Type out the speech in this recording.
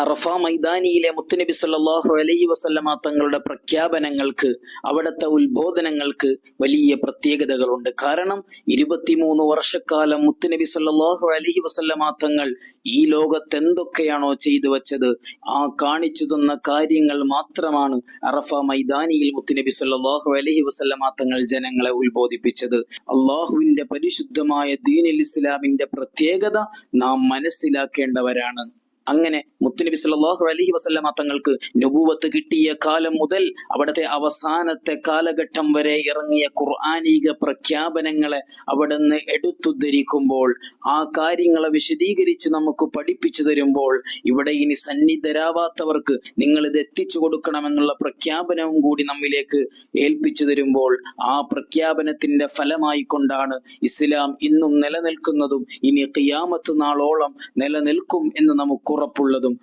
അറഫ മൈതാനിയിലെ മുത്തുനബി സല്ലല്ലാഹു അലൈഹി വസല്ലമ തങ്ങളുടെ പ്രഖ്യാപനങ്ങൾക്ക്, അവിടുത്തെ ഉത്ബോധനങ്ങൾക്ക് വലിയ പ്രത്യേകതകളുണ്ട്. കാരണം 23 വർഷക്കാലം മുത്തുനബി സല്ലല്ലാഹു അലൈഹി വസല്ലമ തങ്ങൾ ഈ ലോകത്ത് എന്തൊക്കെയാണോ ചെയ്തു വെച്ചത്, ആ കാണിച്ചു തന്ന കാര്യങ്ങൾ മാത്രമാണ് അറഫ മൈതാനിയിൽ മുത്തുനബി സല്ലല്ലാഹു അലൈഹി വസല്ലമ തങ്ങൾ ജനങ്ങളെ ഉത്ബോധിപ്പിച്ചത്. അള്ളാഹുവിന്റെ പരിശുദ്ധമായ ദീനുൽ ഇസ്ലാമിന്റെ പ്രത്യേകത നാം മനസ്സിലാക്കേണ്ടവരാണ്. അങ്ങനെ മുത്തുനബി സല്ലല്ലാഹു അലൈഹി വസല്ലമ തങ്ങൾക്ക് നുബുവത്ത് കിട്ടിയ കാലം മുതൽ അവിടുത്തെ അവസാനത്തെ കാലഘട്ടം വരെ ഇറങ്ങിയ ഖുർആനിക പ്രഖ്യാപനങ്ങളെ അവിടുന്ന് എടുത്തുദ്ധരിക്കുമ്പോൾ, ആ കാര്യങ്ങളെ വിശദീകരിച്ച് നമുക്ക് പഠിപ്പിച്ചു തരുമ്പോൾ, ഇവിടെ ഇനി സന്നിധരാവാത്തവർക്ക് നിങ്ങൾ ഇത് എത്തിച്ചു കൊടുക്കണമെന്നുള്ള പ്രഖ്യാപനവും കൂടി നമ്മിലേക്ക് ഏൽപ്പിച്ചു തരുമ്പോൾ, ആ പ്രഖ്യാപനത്തിന്റെ ഫലമായി കൊണ്ടാണ് ഇസ്ലാം ഇന്നും നിലനിൽക്കുന്നതും ഇനി ഖിയാമത്ത് നാളോളം നിലനിൽക്കും എന്ന് നമുക്ക് ഉറപ്പുള്ളതും.